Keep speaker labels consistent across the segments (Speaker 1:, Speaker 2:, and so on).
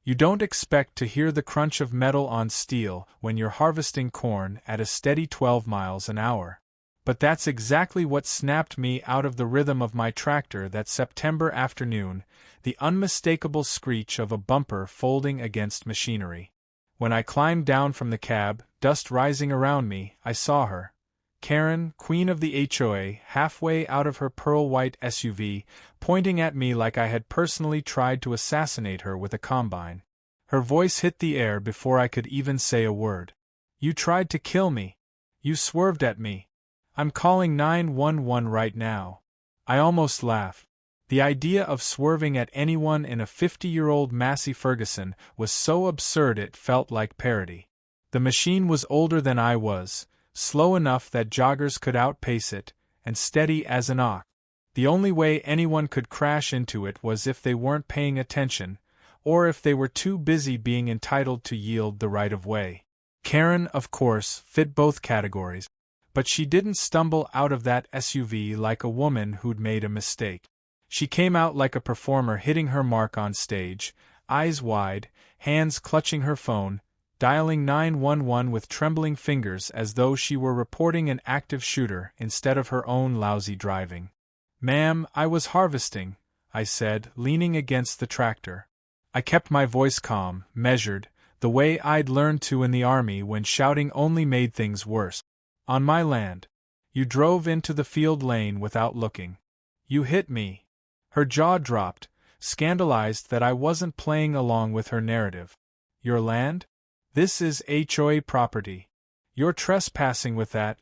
Speaker 1: You don't expect to hear the crunch of metal on steel when you're harvesting corn at a steady 12 miles an hour. But that's exactly what snapped me out of the rhythm of my tractor that September afternoon, the unmistakable screech of a bumper folding against machinery. When I climbed down from the cab, dust rising around me, I saw her. Karen, queen of the HOA, halfway out of her pearl-white SUV, pointing at me like I had personally tried to assassinate her with a combine. Her voice hit the air before I could even say a word. "You tried to kill me. You swerved at me. I'm calling 911 right now." I almost laughed. The idea of swerving at anyone in a 50-year-old Massey Ferguson was so absurd it felt like parody. The machine was older than I was, slow enough that joggers could outpace it, and steady as an ox. The only way anyone could crash into it was if they weren't paying attention, or if they were too busy being entitled to yield the right of way. Karen, of course, fit both categories. But she didn't stumble out of that SUV like a woman who'd made a mistake. She came out like a performer hitting her mark on stage, eyes wide, hands clutching her phone, dialing 911 with trembling fingers as though she were reporting an active shooter instead of her own lousy driving. "Ma'am, I was harvesting," I said, leaning against the tractor. I kept my voice calm, measured, the way I'd learned to in the army when shouting only made things worse. "On my land. You drove into the field lane without looking. You hit me." Her jaw dropped, scandalized that I wasn't playing along with her narrative. "Your land? This is HOA property. You're trespassing with that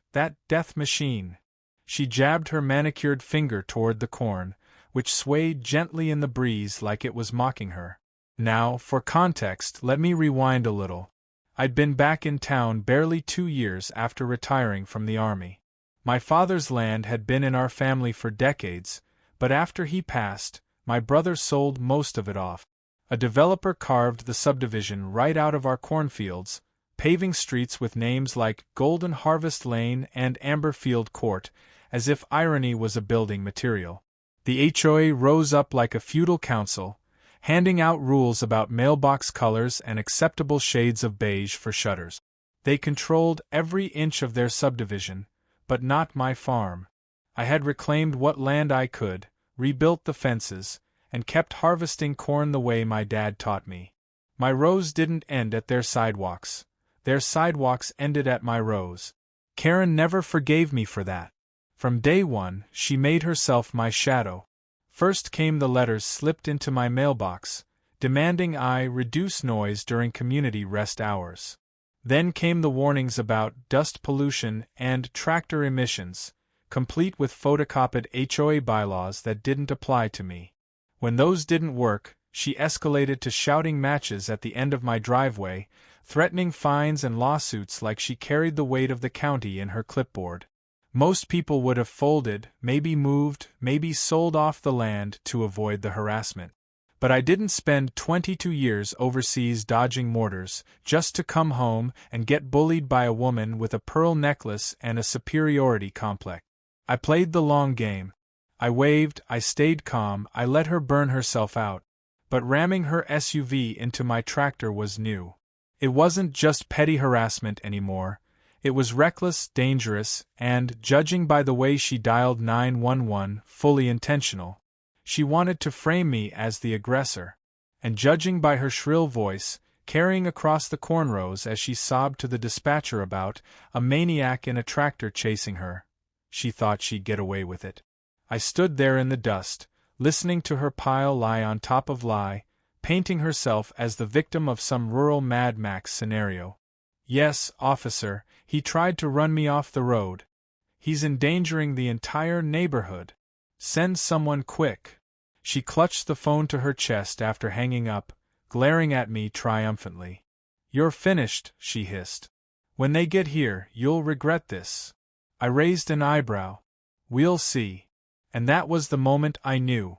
Speaker 1: death machine." She jabbed her manicured finger toward the corn, which swayed gently in the breeze like it was mocking her. Now, for context, let me rewind a little. I'd been back in town barely 2 years after retiring from the army. My father's land had been in our family for decades, but after he passed, my brother sold most of it off. A developer carved the subdivision right out of our cornfields, paving streets with names like Golden Harvest Lane and Amberfield Court, as if irony was a building material. The HOA rose up like a feudal council, handing out rules about mailbox colors and acceptable shades of beige for shutters. They controlled every inch of their subdivision, but not my farm. I had reclaimed what land I could, rebuilt the fences, and kept harvesting corn the way my dad taught me. My rows didn't end at their sidewalks. Their sidewalks ended at my rows. Karen never forgave me for that. From day one, she made herself my shadow. First came the letters slipped into my mailbox, demanding I reduce noise during community rest hours. Then came the warnings about dust pollution and tractor emissions, complete with photocopied HOA bylaws that didn't apply to me. When those didn't work, she escalated to shouting matches at the end of my driveway, threatening fines and lawsuits like she carried the weight of the county in her clipboard. Most people would have folded, maybe moved, maybe sold off the land to avoid the harassment. But I didn't spend 22 years overseas dodging mortars, just to come home and get bullied by a woman with a pearl necklace and a superiority complex. I played the long game. I waved, I stayed calm, I let her burn herself out. But ramming her SUV into my tractor was new. It wasn't just petty harassment anymore. It was reckless, dangerous, and, judging by the way she dialed 911, fully intentional. She wanted to frame me as the aggressor. And judging by her shrill voice, carrying across the corn rows as she sobbed to the dispatcher about a maniac in a tractor chasing her, she thought she'd get away with it. I stood there in the dust, listening to her pile lie on top of lie, painting herself as the victim of some rural Mad Max scenario. "Yes, officer, he tried to run me off the road. He's endangering the entire neighborhood. Send someone quick." She clutched the phone to her chest after hanging up, glaring at me triumphantly. "You're finished," she hissed. "When they get here, you'll regret this." I raised an eyebrow. "We'll see." And that was the moment I knew.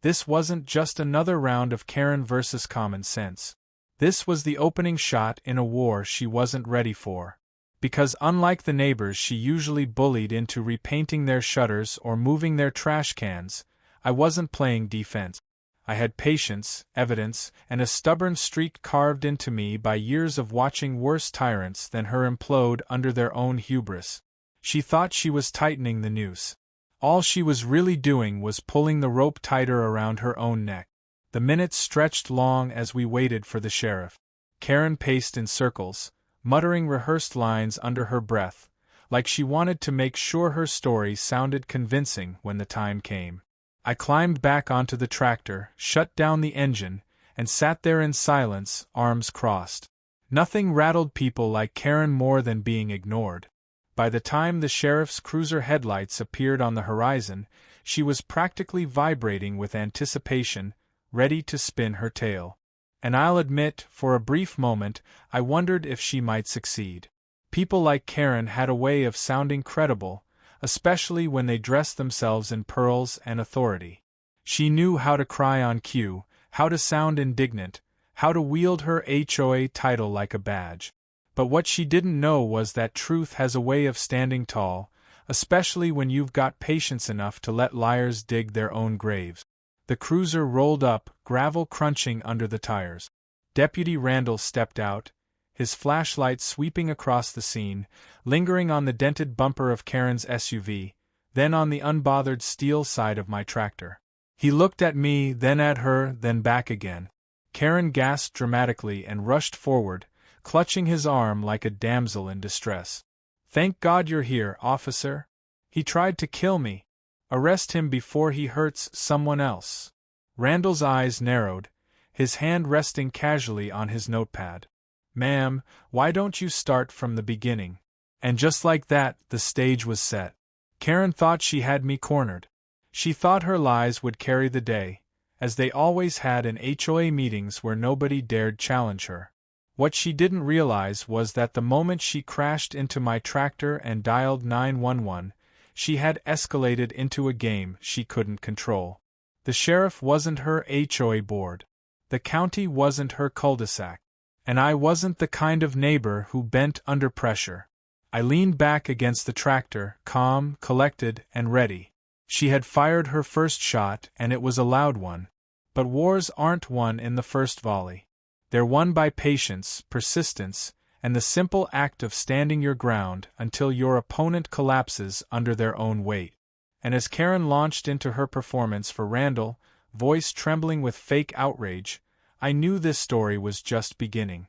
Speaker 1: This wasn't just another round of Karen versus common sense. This was the opening shot in a war she wasn't ready for. Because unlike the neighbors she usually bullied into repainting their shutters or moving their trash cans, I wasn't playing defense. I had patience, evidence, and a stubborn streak carved into me by years of watching worse tyrants than her implode under their own hubris. She thought she was tightening the noose. All she was really doing was pulling the rope tighter around her own neck. The minutes stretched long as we waited for the sheriff. Karen paced in circles, muttering rehearsed lines under her breath, like she wanted to make sure her story sounded convincing when the time came. I climbed back onto the tractor, shut down the engine, and sat there in silence, arms crossed. Nothing rattled people like Karen more than being ignored. By the time the sheriff's cruiser headlights appeared on the horizon, she was practically vibrating with anticipation, ready to spin her tale. And I'll admit, for a brief moment, I wondered if she might succeed. People like Karen had a way of sounding credible, especially when they dressed themselves in pearls and authority. She knew how to cry on cue, how to sound indignant, how to wield her HOA title like a badge. But what she didn't know was that truth has a way of standing tall, especially when you've got patience enough to let liars dig their own graves. The cruiser rolled up, gravel crunching under the tires. Deputy Randall stepped out, his flashlight sweeping across the scene, lingering on the dented bumper of Karen's SUV, then on the unbothered steel side of my tractor. He looked at me, then at her, then back again. Karen gasped dramatically and rushed forward, clutching his arm like a damsel in distress. "Thank God you're here, officer. He tried to kill me. Arrest him before he hurts someone else." Randall's eyes narrowed, his hand resting casually on his notepad. "Ma'am, why don't you start from the beginning?" And just like that, the stage was set. Karen thought she had me cornered. She thought her lies would carry the day, as they always had in HOA meetings where nobody dared challenge her. What she didn't realize was that the moment she crashed into my tractor and dialed 911, she had escalated into a game she couldn't control. The sheriff wasn't her HOA board. The county wasn't her cul-de-sac. And I wasn't the kind of neighbor who bent under pressure. I leaned back against the tractor, calm, collected, and ready. She had fired her first shot, and it was a loud one. But wars aren't won in the first volley. They're won by patience, persistence, and the simple act of standing your ground until your opponent collapses under their own weight. And as Karen launched into her performance for Randall, voice trembling with fake outrage, I knew this story was just beginning.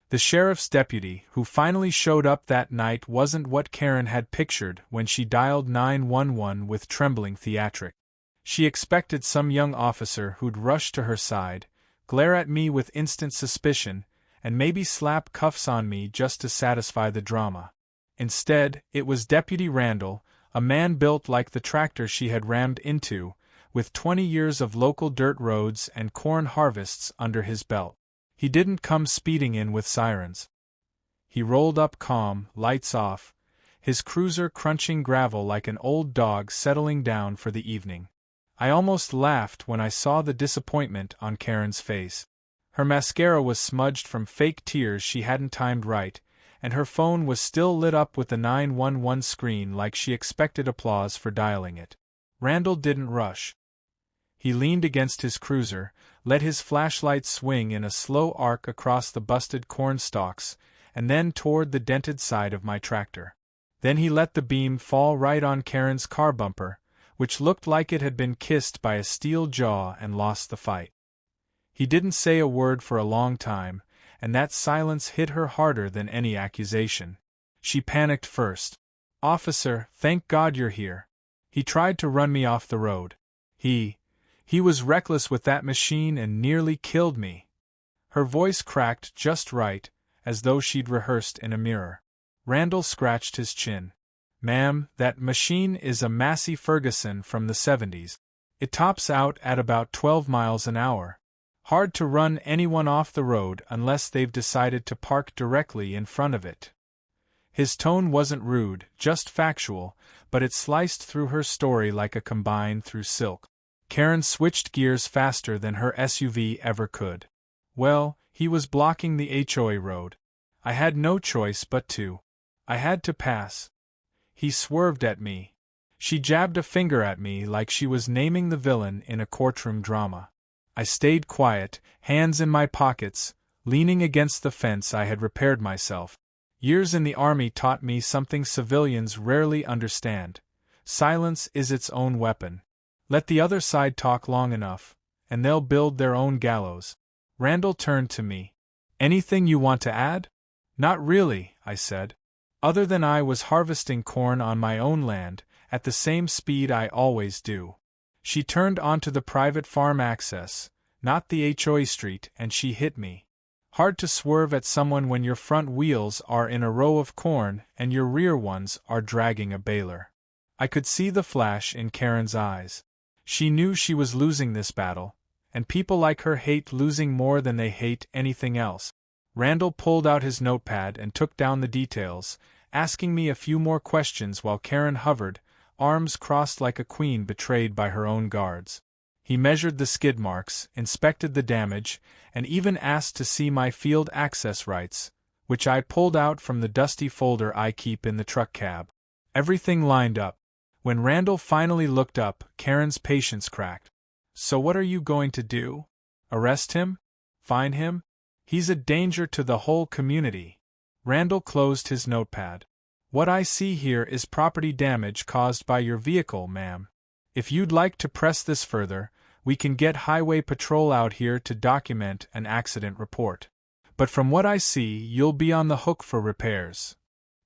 Speaker 1: The sheriff's deputy, who finally showed up that night, wasn't what Karen had pictured when she dialed 911 with trembling theatric. She expected some young officer who'd rush to her side, glare at me with instant suspicion, and maybe slap cuffs on me just to satisfy the drama. Instead, it was Deputy Randall, a man built like the tractor she had rammed into, with 20 years of local dirt roads and corn harvests under his belt. He didn't come speeding in with sirens. He rolled up calm, lights off, his cruiser crunching gravel like an old dog settling down for the evening. I almost laughed when I saw the disappointment on Karen's face. Her mascara was smudged from fake tears she hadn't timed right, and her phone was still lit up with the 911 screen like she expected applause for dialing it. Randall didn't rush. He leaned against his cruiser, let his flashlight swing in a slow arc across the busted corn stalks, and then toward the dented side of my tractor. Then he let the beam fall right on Karen's car bumper, which looked like it had been kissed by a steel jaw, and lost the fight. He didn't say a word for a long time, and that silence hit her harder than any accusation. She panicked first. "Officer, thank God you're here. He tried to run me off the road. He was reckless with that machine and nearly killed me." Her voice cracked just right, as though she'd rehearsed in a mirror. Randall scratched his chin. "Ma'am, that machine is a Massey Ferguson from the 70s. It tops out at about 12 miles an hour. Hard to run anyone off the road unless they've decided to park directly in front of it." His tone wasn't rude, just factual, but it sliced through her story like a combine through silk. Karen switched gears faster than her SUV ever could. "Well, he was blocking the HOA road. I had no choice but to. I had to pass. He swerved at me." She jabbed a finger at me like she was naming the villain in a courtroom drama. I stayed quiet, hands in my pockets, leaning against the fence I had repaired myself. Years in the army taught me something civilians rarely understand. Silence is its own weapon. Let the other side talk long enough, and they'll build their own gallows. Randall turned to me. Anything you want to add? Not really, I said. Other than I was harvesting corn on my own land, at the same speed I always do. She turned onto the private farm access, not the HOA street, and she hit me. Hard to swerve at someone when your front wheels are in a row of corn and your rear ones are dragging a baler. I could see the flash in Karen's eyes. She knew she was losing this battle, and people like her hate losing more than they hate anything else. Randall pulled out his notepad and took down the details, asking me a few more questions while Karen hovered, arms crossed like a queen betrayed by her own guards. He measured the skid marks, inspected the damage, and even asked to see my field access rights, which I pulled out from the dusty folder I keep in the truck cab. Everything lined up. When Randall finally looked up, Karen's patience cracked. So what are you going to do? Arrest him? Fine him? He's a danger to the whole community. Randall closed his notepad. What I see here is property damage caused by your vehicle, ma'am. If you'd like to press this further, we can get Highway Patrol out here to document an accident report. But from what I see, you'll be on the hook for repairs.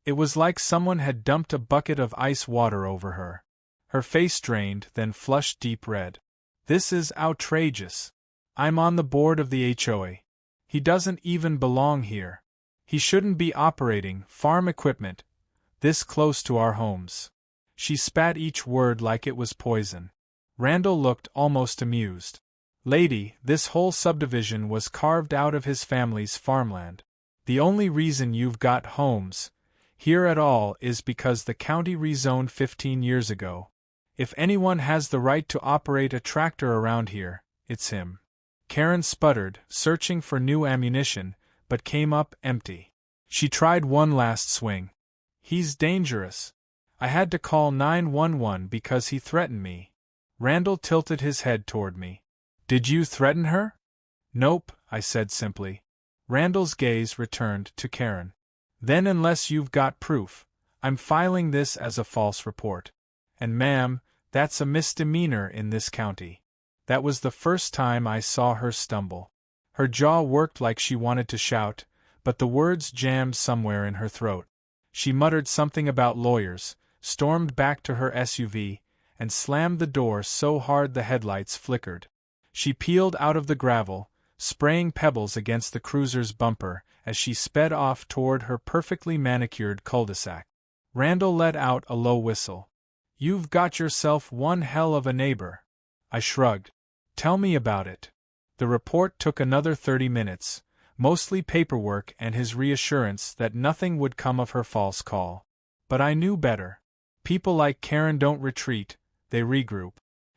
Speaker 1: It was like someone had dumped a bucket of ice water over her. Her face drained, then flushed deep red. This is outrageous. I'm on the board of the HOA. He doesn't even belong here. He shouldn't be operating farm equipment this close to our homes. She spat each word like it was poison. Randall looked almost amused. Lady, this whole subdivision was carved out of his family's farmland. The only reason you've got homes here at all is because the county rezoned 15 years ago. If anyone has the right to operate a tractor around here, it's him. Karen sputtered, searching for new ammunition, but came up empty. She tried one last swing. He's dangerous. I had to call 911 because he threatened me. Randall tilted his head toward me. Did you threaten her? Nope, I said simply. Randall's gaze returned to Karen. Then unless you've got proof, I'm filing this as a false report. And ma'am, that's a misdemeanor in this county. That was the first time I saw her stumble. Her jaw worked like she wanted to shout, but the words jammed somewhere in her throat. She muttered something about lawyers, stormed back to her SUV, and slammed the door so hard the headlights flickered. She peeled out of the gravel, spraying pebbles against the cruiser's bumper as she sped off toward her perfectly manicured cul-de-sac. Randall let out a low whistle. You've got yourself one hell of a neighbor. I shrugged. Tell me about it. The report took another 30 minutes, mostly paperwork and his reassurance that nothing would come of her false call. But I knew better. People like Karen don't retreat, they regroup.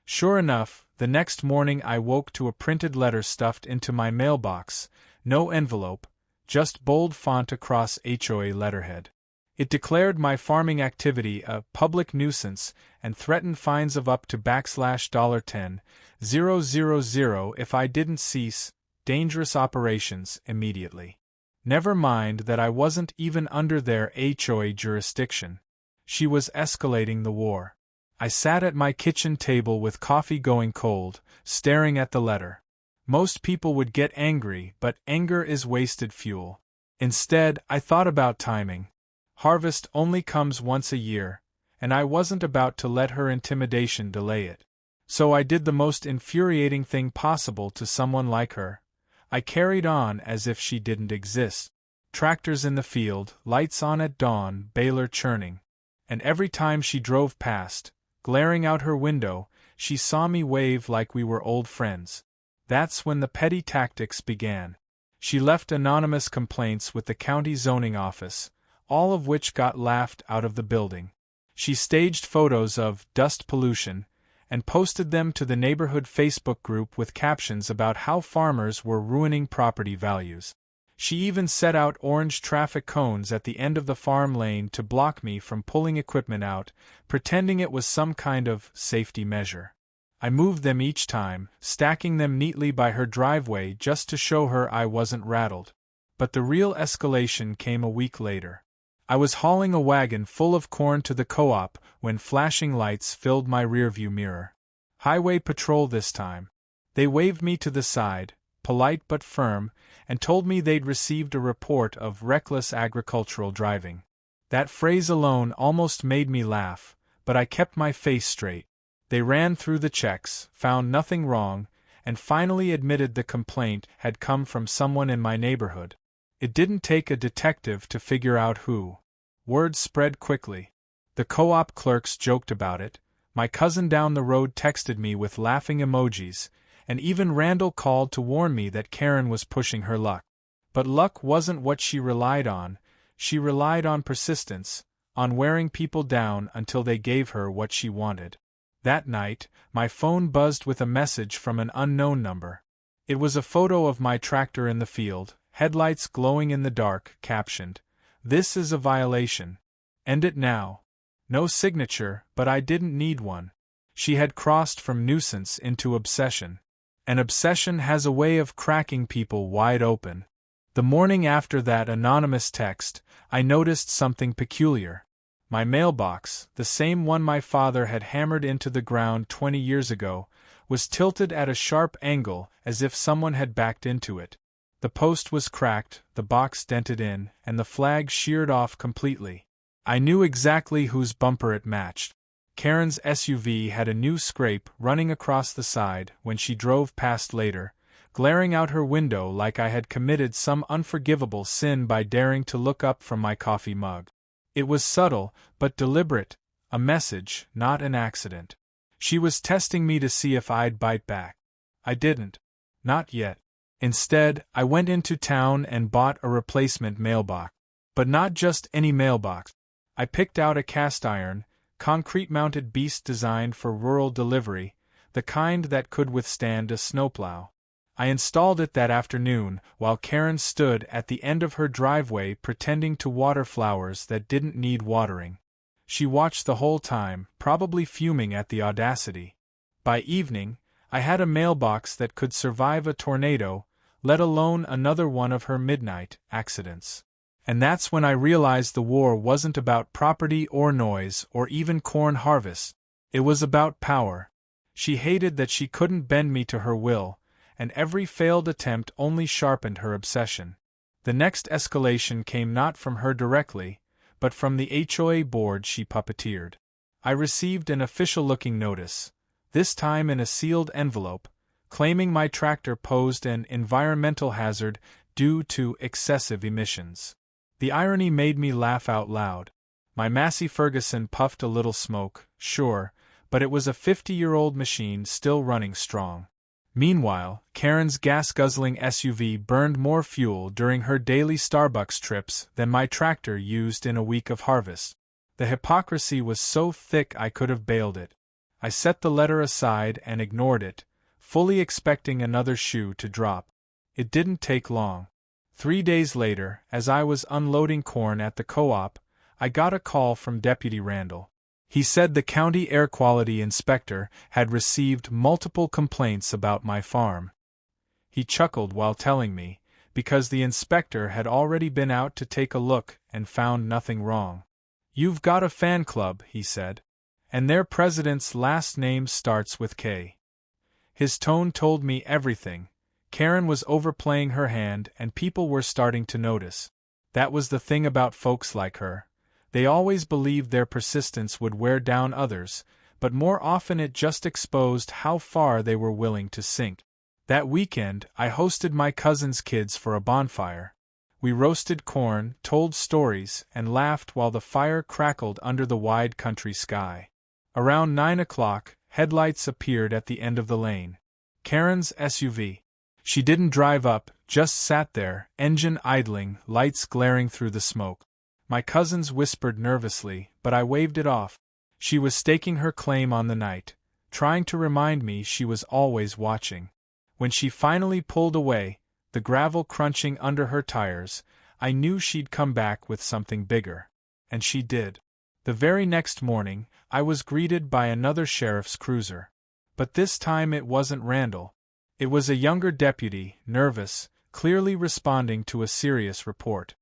Speaker 1: Sure enough, the next morning I woke to a printed letter stuffed into my mailbox, no envelope, just bold font across HOA letterhead. It declared my farming activity a public nuisance and threatened fines of up to $10,000 if I didn't cease dangerous operations immediately. Never mind that I wasn't even under their HOA jurisdiction. She was escalating the war. I sat at my kitchen table with coffee going cold, staring at the letter. Most people would get angry, but anger is wasted fuel. Instead, I thought about timing. Harvest only comes once a year, and I wasn't about to let her intimidation delay it. So I did the most infuriating thing possible to someone like her. I carried on as if she didn't exist. Tractors in the field, lights on at dawn, baler churning. And every time she drove past, glaring out her window, she saw me wave like we were old friends. That's when the petty tactics began. She left anonymous complaints with the county zoning office, all of which got laughed out of the building. She staged photos of dust pollution and posted them to the neighborhood Facebook group with captions about how farmers were ruining property values. She even set out orange traffic cones at the end of the farm lane to block me from pulling equipment out, pretending it was some kind of safety measure. I moved them each time, stacking them neatly by her driveway just to show her I wasn't rattled. But the real escalation came a week later. I was hauling a wagon full of corn to the co-op when flashing lights filled my rearview mirror. Highway patrol this time. They waved me to the side, polite but firm, and told me they'd received a report of reckless agricultural driving. That phrase alone almost made me laugh, but I kept my face straight. They ran through the checks, found nothing wrong, and finally admitted the complaint had come from someone in my neighborhood. It didn't take a detective to figure out who. Word spread quickly. The co-op clerks joked about it, my cousin down the road texted me with laughing emojis, and even Randall called to warn me that Karen was pushing her luck. But luck wasn't what she relied on. She relied on persistence, on wearing people down until they gave her what she wanted. That night, my phone buzzed with a message from an unknown number. It was a photo of my tractor in the field, headlights glowing in the dark, captioned, "This is a violation. End it now." No signature, but I didn't need one. She had crossed from nuisance into obsession. An obsession has a way of cracking people wide open. The morning after that anonymous text, I noticed something peculiar. My mailbox, the same one my father had hammered into the ground 20 years ago, was tilted at a sharp angle as if someone had backed into it. The post was cracked, the box dented in, and the flag sheared off completely. I knew exactly whose bumper it matched. Karen's SUV had a new scrape running across the side when she drove past later, glaring out her window like I had committed some unforgivable sin by daring to look up from my coffee mug. It was subtle, but deliberate, a message, not an accident. She was testing me to see if I'd bite back. I didn't. Not yet. Instead, I went into town and bought a replacement mailbox. But not just any mailbox. I picked out a cast-iron, concrete-mounted beast designed for rural delivery, the kind that could withstand a snowplow. I installed it that afternoon, while Karen stood at the end of her driveway pretending to water flowers that didn't need watering. She watched the whole time, probably fuming at the audacity. By evening, I had a mailbox that could survive a tornado, let alone another one of her midnight accidents. And that's when I realized the war wasn't about property or noise or even corn harvest. It was about power. She hated that she couldn't bend me to her will, and every failed attempt only sharpened her obsession. The next escalation came not from her directly, but from the HOA board she puppeteered. I received an official-looking notice, this time in a sealed envelope, claiming my tractor posed an environmental hazard due to excessive emissions. The irony made me laugh out loud. My Massey Ferguson puffed a little smoke, sure, but it was a 50-year-old machine still running strong. Meanwhile, Karen's gas-guzzling SUV burned more fuel during her daily Starbucks trips than my tractor used in a week of harvest. The hypocrisy was so thick I could have bailed it. I set the letter aside and ignored it, fully expecting another shoe to drop. It didn't take long. 3 days later, as I was unloading corn at the co-op, I got a call from Deputy Randall. He said the county air quality inspector had received multiple complaints about my farm. He chuckled while telling me, because the inspector had already been out to take a look and found nothing wrong. "You've got a fan club," he said. "And their president's last name starts with K." His tone told me everything. Karen was overplaying her hand and people were starting to notice. That was the thing about folks like her. They always believed their persistence would wear down others, but more often it just exposed how far they were willing to sink. That weekend, I hosted my cousin's kids for a bonfire. We roasted corn, told stories, and laughed while the fire crackled under the wide country sky. Around 9 o'clock, headlights appeared at the end of the lane. Karen's SUV. She didn't drive up, just sat there, engine idling, lights glaring through the smoke. My cousins whispered nervously, but I waved it off. She was staking her claim on the night, trying to remind me she was always watching. When she finally pulled away, the gravel crunching under her tires, I knew she'd come back with something bigger. And she did. The very next morning, I was greeted by another sheriff's cruiser. But this time it wasn't Randall. It was a younger deputy, nervous, clearly responding to a serious report.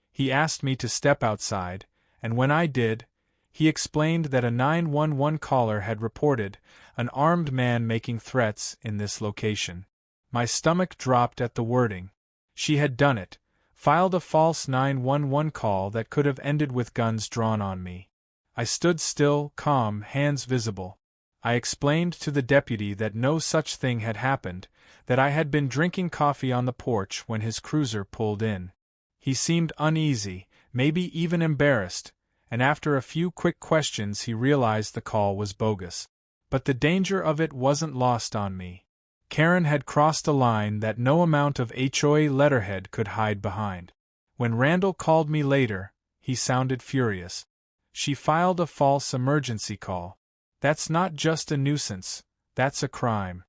Speaker 1: He asked me to step outside, and when I did, he explained that a 911 caller had reported an armed man making threats in this location. My stomach dropped at the wording. She had done it, filed a false 911 call that could have ended with guns drawn on me. I stood still, calm, hands visible. I explained to the deputy that no such thing had happened, that I had been drinking coffee on the porch when his cruiser pulled in. He seemed uneasy, maybe even embarrassed, and after a few quick questions he realized the call was bogus. But the danger of it wasn't lost on me. Karen had crossed a line that no amount of HOA letterhead could hide behind. When Randall called me later, he sounded furious. She filed a false emergency call. That's not just a nuisance, that's a crime.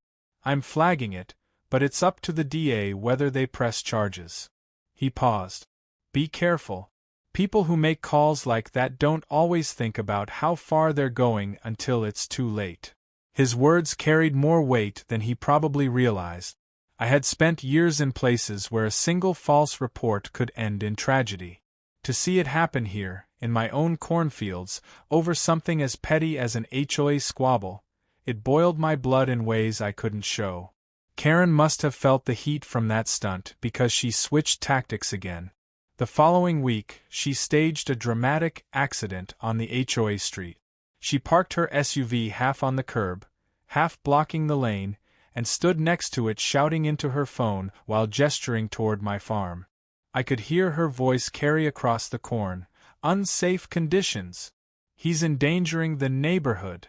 Speaker 1: I'm flagging it, but it's up to the DA whether they press charges. He paused. Be careful. People who make calls like that don't always think about how far they're going until it's too late. His words carried more weight than he probably realized. I had spent years in places where a single false report could end in tragedy. To see it happen here, in my own cornfields, over something as petty as an HOA squabble, it boiled my blood in ways I couldn't show. Karen must have felt the heat from that stunt because she switched tactics again. The following week, she staged a dramatic accident on the HOA street. She parked her SUV half on the curb, half blocking the lane, and stood next to it shouting into her phone while gesturing toward my farm. I could hear her voice carry across the corn, "Unsafe conditions. He's endangering the neighborhood."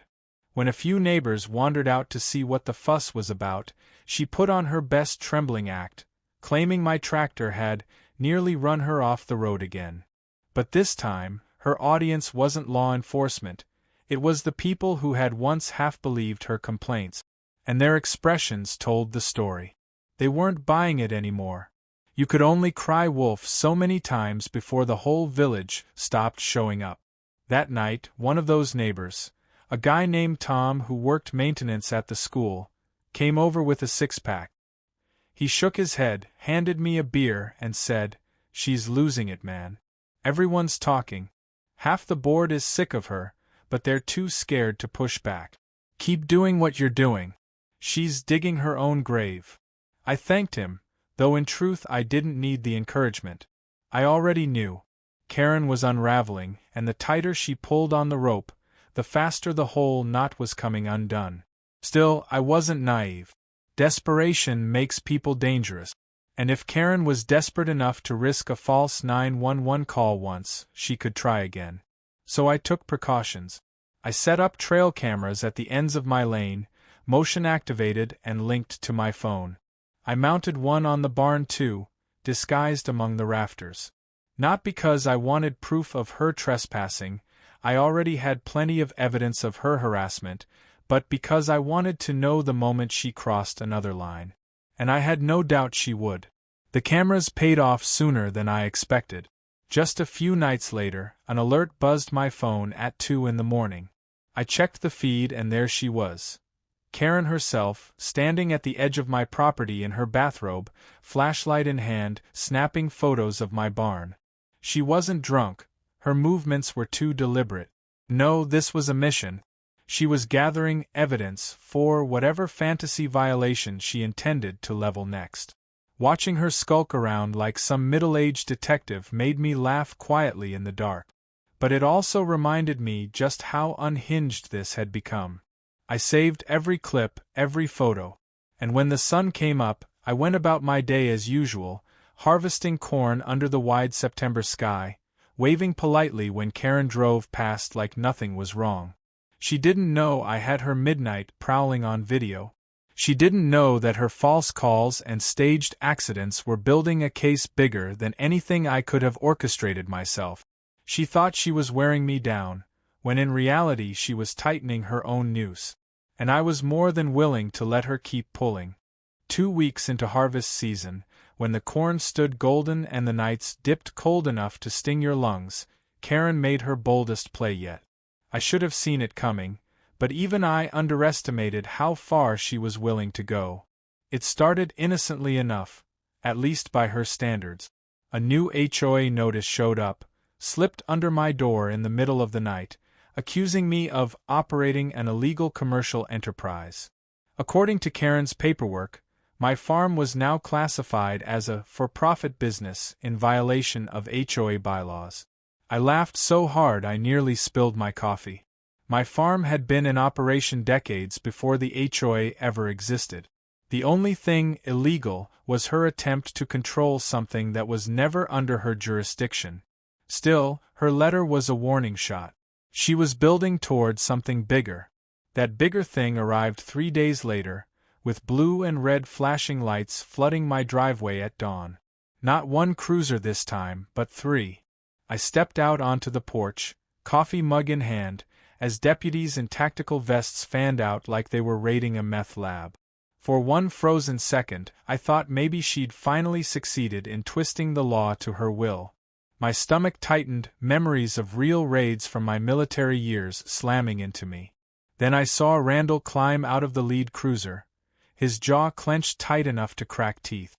Speaker 1: When a few neighbors wandered out to see what the fuss was about, she put on her best trembling act, claiming my tractor had nearly run her off the road again. But this time, her audience wasn't law enforcement, it was the people who had once half believed her complaints, and their expressions told the story. They weren't buying it anymore. You could only cry wolf so many times before the whole village stopped showing up. That night, one of those neighbors, a guy named Tom who worked maintenance at the school, came over with a six-pack. He shook his head, handed me a beer, and said, "She's losing it, man. Everyone's talking. Half the board is sick of her, but they're too scared to push back. Keep doing what you're doing. She's digging her own grave." I thanked him, though in truth I didn't need the encouragement. I already knew. Karen was unraveling, and the tighter she pulled on the rope, the faster the whole knot was coming undone. Still, I wasn't naive. Desperation makes people dangerous. And if Karen was desperate enough to risk a false 911 call once, she could try again. So I took precautions. I set up trail cameras at the ends of my lane, motion-activated and linked to my phone. I mounted one on the barn too, disguised among the rafters. Not because I wanted proof of her trespassing, I already had plenty of evidence of her harassment, but because I wanted to know the moment she crossed another line. And I had no doubt she would. The cameras paid off sooner than I expected. Just a few nights later, an alert buzzed my phone at 2 in the morning. I checked the feed and there she was. Karen herself, standing at the edge of my property in her bathrobe, flashlight in hand, snapping photos of my barn. She wasn't drunk. Her movements were too deliberate. No, this was a mission. She was gathering evidence for whatever fantasy violation she intended to level next. Watching her skulk around like some middle-aged detective made me laugh quietly in the dark. But it also reminded me just how unhinged this had become. I saved every clip, every photo. And when the sun came up, I went about my day as usual, harvesting corn under the wide September sky, waving politely when Karen drove past like nothing was wrong. She didn't know I had her midnight prowling on video. She didn't know that her false calls and staged accidents were building a case bigger than anything I could have orchestrated myself. She thought she was wearing me down, when in reality she was tightening her own noose. And I was more than willing to let her keep pulling. 2 weeks into harvest season, when the corn stood golden and the nights dipped cold enough to sting your lungs, Karen made her boldest play yet. I should have seen it coming, But even I underestimated how far she was willing to go. It started innocently enough, at least by her standards. A new HOA notice showed up, slipped under my door in the middle of the night, accusing me of operating an illegal commercial enterprise. According to Karen's paperwork, my farm was now classified as a for-profit business in violation of HOA bylaws. I laughed so hard I nearly spilled my coffee. My farm had been in operation decades before the HOA ever existed. The only thing illegal was her attempt to control something that was never under her jurisdiction. Still, her letter was a warning shot. She was building toward something bigger. That bigger thing arrived 3 days later, with blue and red flashing lights flooding my driveway at dawn. Not one cruiser this time, but 3. I stepped out onto the porch, coffee mug in hand, as deputies in tactical vests fanned out like they were raiding a meth lab. For one frozen second, I thought maybe she'd finally succeeded in twisting the law to her will. My stomach tightened, memories of real raids from my military years slamming into me. Then I saw Randall climb out of the lead cruiser, his jaw clenched tight enough to crack teeth.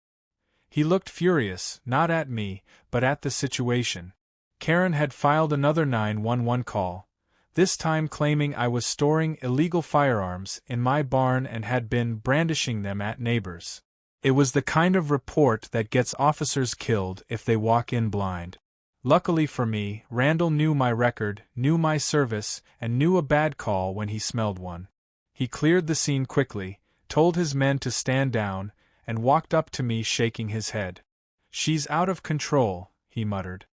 Speaker 1: He looked furious, not at me, but at the situation. Karen had filed another 911 call, this time claiming I was storing illegal firearms in my barn and had been brandishing them at neighbors. It was the kind of report that gets officers killed if they walk in blind. Luckily for me, Randall knew my record, knew my service, and knew a bad call when he smelled one. He cleared the scene quickly, told his men to stand down, and walked up to me shaking his head. "She's out of control," he muttered.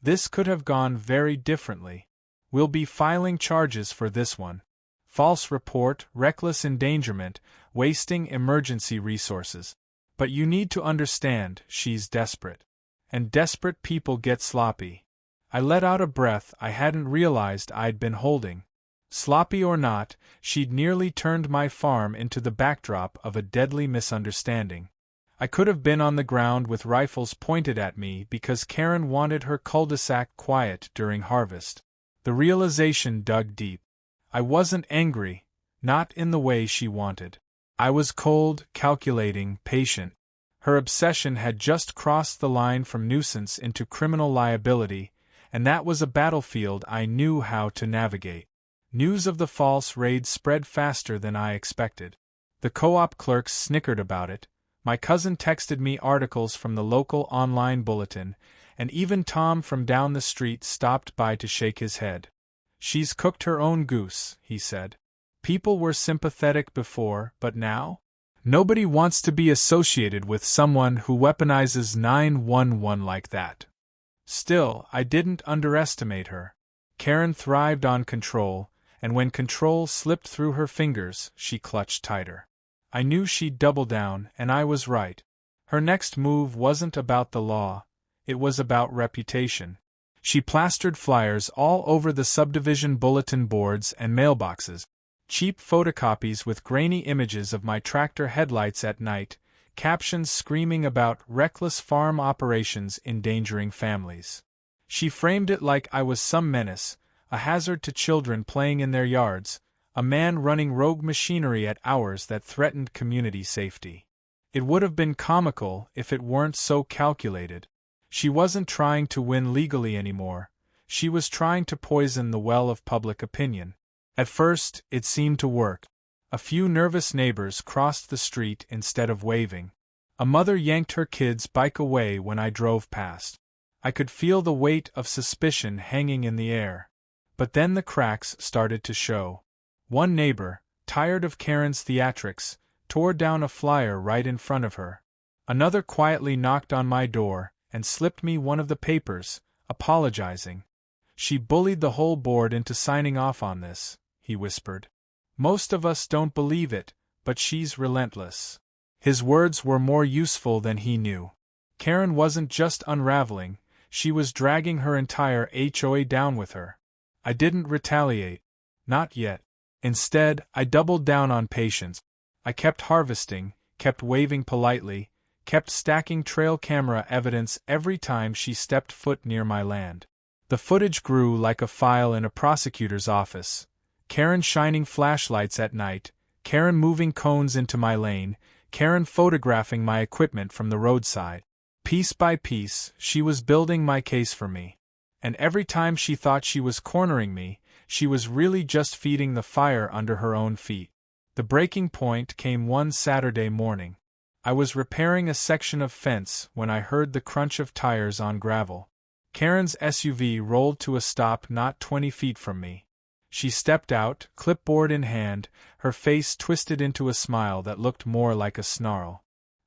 Speaker 1: "This could have gone very differently. We'll be filing charges for this one. False report, reckless endangerment, wasting emergency resources. But you need to understand, she's desperate. And desperate people get sloppy." I let out a breath I hadn't realized I'd been holding. Sloppy or not, she'd nearly turned my farm into the backdrop of a deadly misunderstanding. I could have been on the ground with rifles pointed at me because Karen wanted her cul-de-sac quiet during harvest. The realization dug deep. I wasn't angry, not in the way she wanted. I was cold, calculating, patient. Her obsession had just crossed the line from nuisance into criminal liability, and that was a battlefield I knew how to navigate. News of the false raid spread faster than I expected. The co-op clerks snickered about it, my cousin texted me articles from the local online bulletin, and even Tom from down the street stopped by to shake his head. "She's cooked her own goose," he said. "People were sympathetic before, but now? Nobody wants to be associated with someone who weaponizes 911 like that." Still, I didn't underestimate her. Karen thrived on control, and when control slipped through her fingers, she clutched tighter. I knew she'd double down, and I was right. Her next move wasn't about the law, it was about reputation. She plastered flyers all over the subdivision bulletin boards and mailboxes, cheap photocopies with grainy images of my tractor headlights at night, captions screaming about reckless farm operations endangering families. She framed it like I was some menace, a hazard to children playing in their yards, a man running rogue machinery at hours that threatened community safety. It would have been comical if it weren't so calculated. She wasn't trying to win legally anymore, she was trying to poison the well of public opinion. At first, it seemed to work. A few nervous neighbors crossed the street instead of waving. A mother yanked her kid's bike away when I drove past. I could feel the weight of suspicion hanging in the air. But then the cracks started to show. One neighbor, tired of Karen's theatrics, tore down a flyer right in front of her. Another quietly knocked on my door and slipped me one of the papers, apologizing. "She bullied the whole board into signing off on this," he whispered. "Most of us don't believe it, but she's relentless." His words were more useful than he knew. Karen wasn't just unraveling, she was dragging her entire HOA down with her. I didn't retaliate. Not yet. Instead, I doubled down on patience. I kept harvesting, kept waving politely, kept stacking trail camera evidence every time she stepped foot near my land. The footage grew like a file in a prosecutor's office, Karen shining flashlights at night, Karen moving cones into my lane, Karen photographing my equipment from the roadside. Piece by piece, she was building my case for me. And every time she thought she was cornering me, she was really just feeding the fire under her own feet. The breaking point came one Saturday morning. I was repairing a section of fence when I heard the crunch of tires on gravel. Karen's SUV rolled to a stop not 20 feet from me. She stepped out, clipboard in hand, her face twisted into a smile that looked more like a snarl.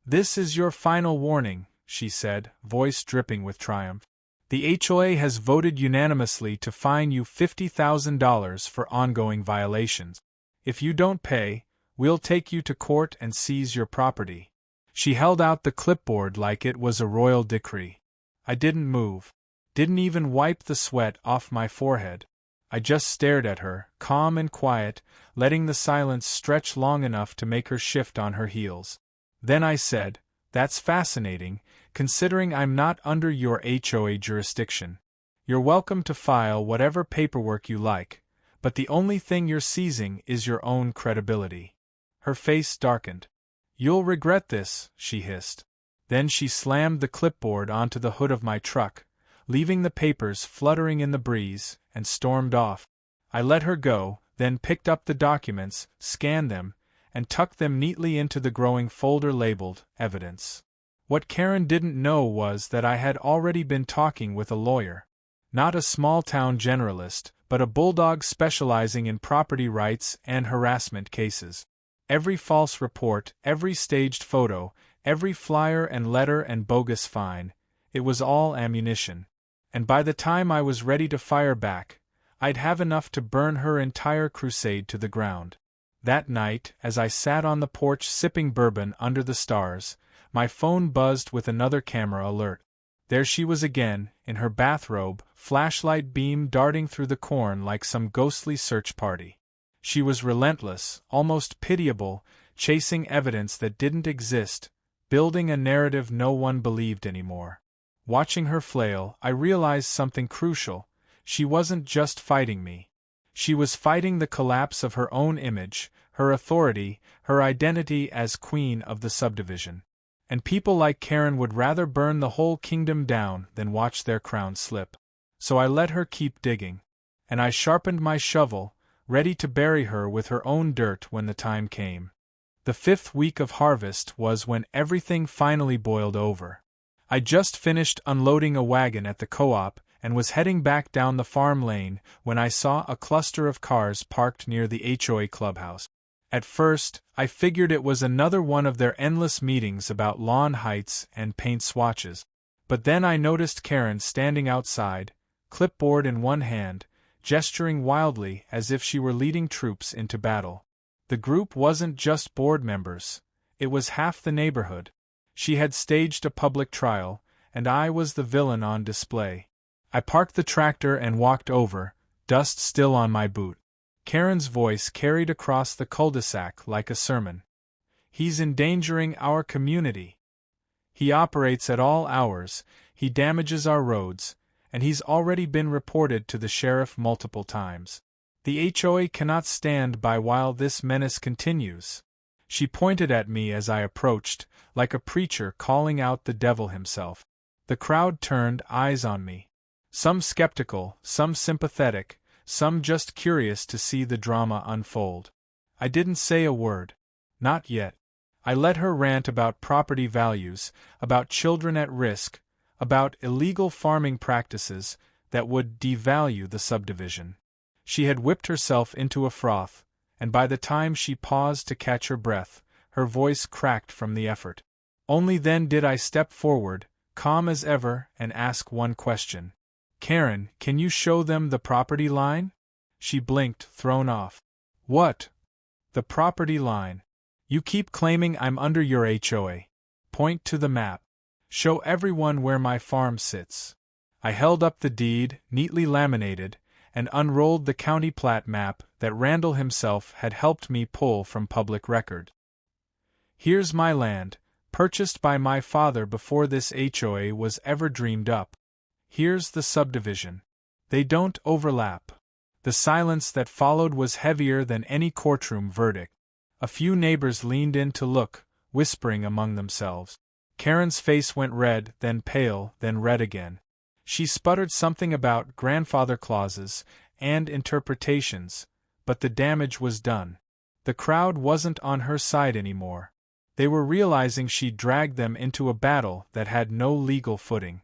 Speaker 1: "This is your final warning," she said, voice dripping with triumph. "The HOA has voted unanimously to fine you $50,000 for ongoing violations. If you don't pay, we'll take you to court and seize your property." She held out the clipboard like it was a royal decree. I didn't move. Didn't even wipe the sweat off my forehead. I just stared at her, calm and quiet, letting the silence stretch long enough to make her shift on her heels. Then I said, "That's fascinating, considering I'm not under your HOA jurisdiction. You're welcome to file whatever paperwork you like, but the only thing you're seizing is your own credibility." Her face darkened. "You'll regret this," she hissed. Then she slammed the clipboard onto the hood of my truck, leaving the papers fluttering in the breeze, and stormed off. I let her go, then picked up the documents, scanned them, and tucked them neatly into the growing folder labeled Evidence. What Karen didn't know was that I had already been talking with a lawyer. Not a small-town generalist, but a bulldog specializing in property rights and harassment cases. Every false report, every staged photo, every flyer and letter and bogus fine, it was all ammunition. And by the time I was ready to fire back, I'd have enough to burn her entire crusade to the ground. That night, as I sat on the porch sipping bourbon under the stars, my phone buzzed with another camera alert. There she was again, in her bathrobe, flashlight beam darting through the corn like some ghostly search party. She was relentless, almost pitiable, chasing evidence that didn't exist, building a narrative no one believed anymore. Watching her flail, I realized something crucial. She wasn't just fighting me. She was fighting the collapse of her own image, her authority, her identity as queen of the subdivision. And people like Karen would rather burn the whole kingdom down than watch their crown slip. So I let her keep digging. And I sharpened my shovel, ready to bury her with her own dirt when the time came. The 5th week of harvest was when everything finally boiled over. I just finished unloading a wagon at the co-op and was heading back down the farm lane when I saw a cluster of cars parked near the HOA clubhouse. At first, I figured it was another one of their endless meetings about lawn heights and paint swatches. But then I noticed Karen standing outside, clipboard in one hand, gesturing wildly as if she were leading troops into battle. The group wasn't just board members, it was half the neighborhood. She had staged a public trial, and I was the villain on display. I parked the tractor and walked over, dust still on my boot. Karen's voice carried across the cul-de-sac like a sermon. "He's endangering our community. He operates at all hours, he damages our roads, and he's already been reported to the sheriff multiple times. The HOA cannot stand by while this menace continues." She pointed at me as I approached, like a preacher calling out the devil himself. The crowd turned eyes on me. Some skeptical, some sympathetic, some just curious to see the drama unfold. I didn't say a word. Not yet. I let her rant about property values, about children at risk, about illegal farming practices that would devalue the subdivision. She had whipped herself into a froth, and by the time she paused to catch her breath, her voice cracked from the effort. Only then did I step forward, calm as ever, and ask one question. "Karen, can you show them the property line?" She blinked, thrown off. "What? The property line? You keep claiming I'm under your HOA. Point to the map. Show everyone where my farm sits." I held up the deed, neatly laminated, and unrolled the county plat map that Randall himself had helped me pull from public record. "Here's my land, purchased by my father before this HOA was ever dreamed up. Here's the subdivision. They don't overlap. The silence that followed was heavier than any courtroom verdict. A few neighbors leaned in to look, whispering among themselves. Karen's face went red, then pale, then red again. She sputtered something about grandfather clauses and interpretations, but the damage was done. The crowd wasn't on her side anymore. They were realizing she'd dragged them into a battle that had no legal footing.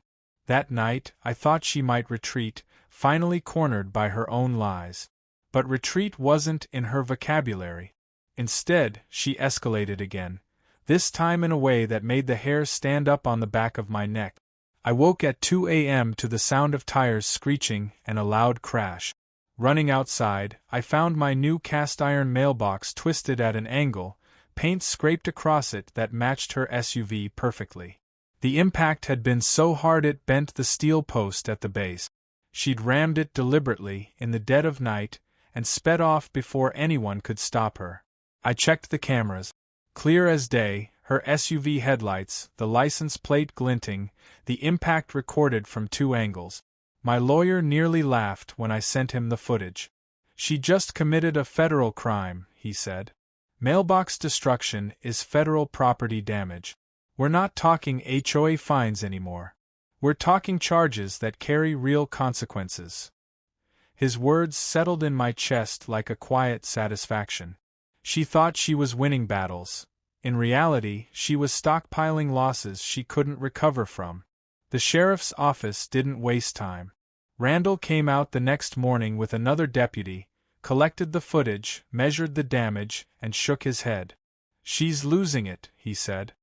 Speaker 1: That night, I thought she might retreat, finally cornered by her own lies. But retreat wasn't in her vocabulary. Instead, she escalated again, this time in a way that made the hair stand up on the back of my neck. I woke at 2 a.m. to the sound of tires screeching and a loud crash. Running outside, I found my new cast-iron mailbox twisted at an angle, paint scraped across it that matched her SUV perfectly. The impact had been so hard it bent the steel post at the base. She'd rammed it deliberately, in the dead of night, and sped off before anyone could stop her. I checked the cameras. Clear as day, her SUV headlights, the license plate glinting, the impact recorded from 2 angles. My lawyer nearly laughed when I sent him the footage. She just committed a federal crime, he said. Mailbox destruction is federal property damage. We're not talking HOA fines anymore. We're talking charges that carry real consequences. His words settled in my chest like a quiet satisfaction. She thought she was winning battles. In reality, she was stockpiling losses she couldn't recover from. The sheriff's office didn't waste time. Randall came out the next morning with another deputy, collected the footage, measured the damage, and shook his head. She's losing it, he said.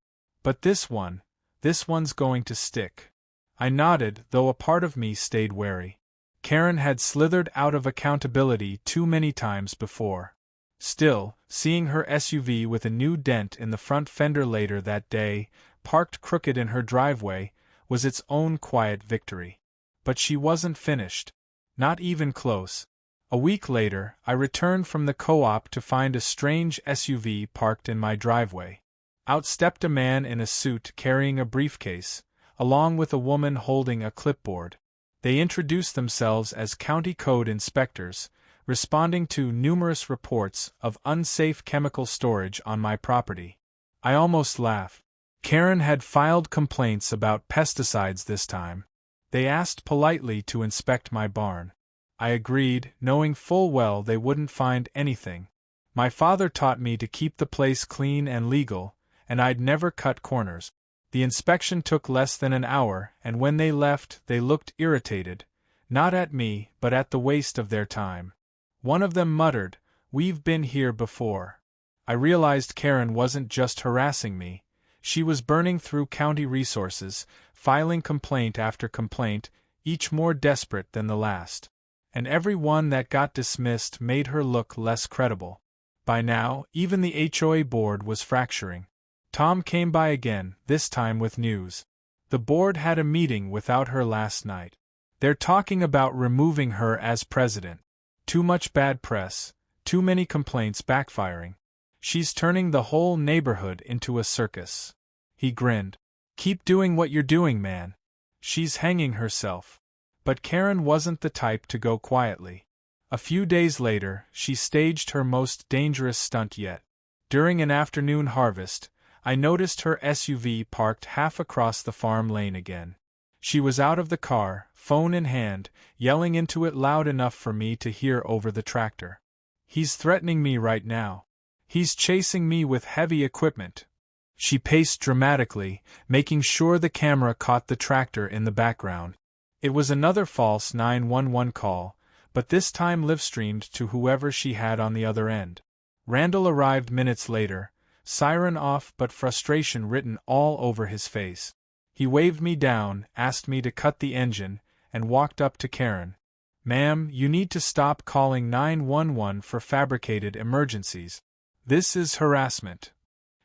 Speaker 1: But this one's going to stick. I nodded, though a part of me stayed wary. Karen had slithered out of accountability too many times before. Still, seeing her SUV with a new dent in the front fender later that day, parked crooked in her driveway, was its own quiet victory. But she wasn't finished. Not even close. A week later, I returned from the co-op to find a strange SUV parked in my driveway. Out stepped a man in a suit carrying a briefcase, along with a woman holding a clipboard. They introduced themselves as county code inspectors, responding to numerous reports of unsafe chemical storage on my property. I almost laughed. Karen had filed complaints about pesticides this time. They asked politely to inspect my barn. I agreed, knowing full well they wouldn't find anything. My father taught me to keep the place clean and legal, and I'd never cut corners. The inspection took less than an hour, and when they left, they looked irritated, not at me, but at the waste of their time. One of them muttered, "We've been here before." I realized Karen wasn't just harassing me. She was burning through county resources, filing complaint after complaint, each more desperate than the last. And every one that got dismissed made her look less credible. By now, even the HOA board was fracturing. Tom came by again, this time with news. The board had a meeting without her last night. They're talking about removing her as president. Too much bad press, too many complaints backfiring. She's turning the whole neighborhood into a circus. He grinned. Keep doing what you're doing, man. She's hanging herself. But Karen wasn't the type to go quietly. A few days later, she staged her most dangerous stunt yet. During an afternoon harvest, I noticed her SUV parked half across the farm lane again. She was out of the car, phone in hand, yelling into it loud enough for me to hear over the tractor. "He's threatening me right now. He's chasing me with heavy equipment." She paced dramatically, making sure the camera caught the tractor in the background. It was another false 911 call, but this time live-streamed to whoever she had on the other end. Randall arrived minutes later, siren off but frustration written all over his face. He waved me down, asked me to cut the engine, and walked up to Karen. "Ma'am, you need to stop calling 911 for fabricated emergencies. This is harassment."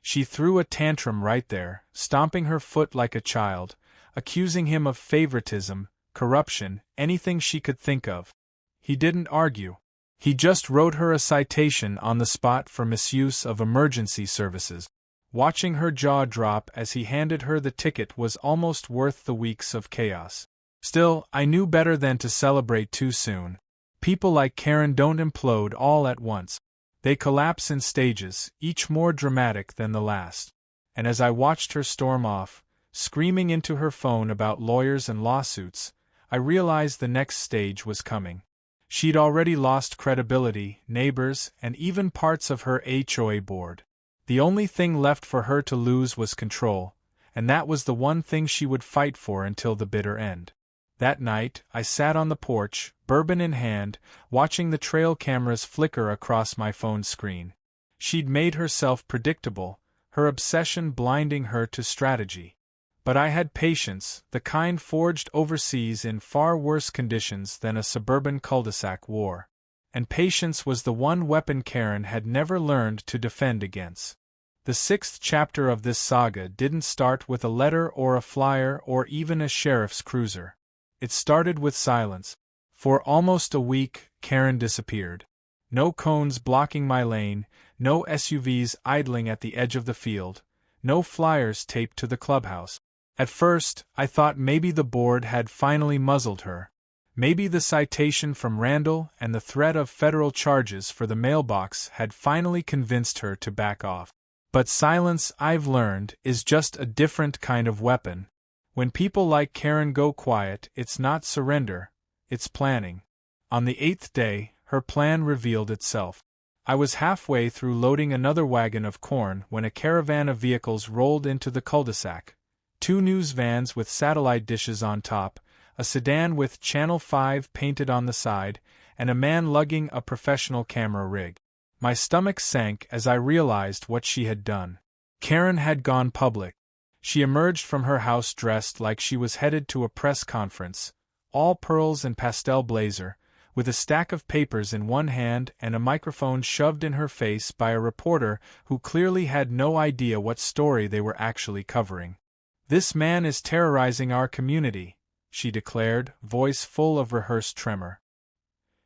Speaker 1: She threw a tantrum right there, stomping her foot like a child, accusing him of favoritism, corruption, anything she could think of. He didn't argue. He just wrote her a citation on the spot for misuse of emergency services. Watching her jaw drop as he handed her the ticket was almost worth the weeks of chaos. Still, I knew better than to celebrate too soon. People like Karen don't implode all at once. They collapse in stages, each more dramatic than the last. And as I watched her storm off, screaming into her phone about lawyers and lawsuits, I realized the next stage was coming. She'd already lost credibility, neighbors, and even parts of her HOA board. The only thing left for her to lose was control, and that was the one thing she would fight for until the bitter end. That night, I sat on the porch, bourbon in hand, watching the trail cameras flicker across my phone screen. She'd made herself predictable, her obsession blinding her to strategy. But I had patience, the kind forged overseas in far worse conditions than a suburban cul-de-sac war. And patience was the one weapon Karen had never learned to defend against. The 6th chapter of this saga didn't start with a letter or a flyer or even a sheriff's cruiser. It started with silence. For almost a week, Karen disappeared. No cones blocking my lane, no SUVs idling at the edge of the field, no flyers taped to the clubhouse. At first, I thought maybe the board had finally muzzled her. Maybe the citation from Randall and the threat of federal charges for the mailbox had finally convinced her to back off. But silence, I've learned, is just a different kind of weapon. When people like Karen go quiet, it's not surrender, it's planning. On the 8th day, her plan revealed itself. I was halfway through loading another wagon of corn when a caravan of vehicles rolled into the cul-de-sac. 2 news vans with satellite dishes on top, a sedan with Channel 5 painted on the side, and a man lugging a professional camera rig. My stomach sank as I realized what she had done. Karen had gone public. She emerged from her house dressed like she was headed to a press conference, all pearls and pastel blazer, with a stack of papers in one hand and a microphone shoved in her face by a reporter who clearly had no idea what story they were actually covering. "This man is terrorizing our community," she declared, voice full of rehearsed tremor.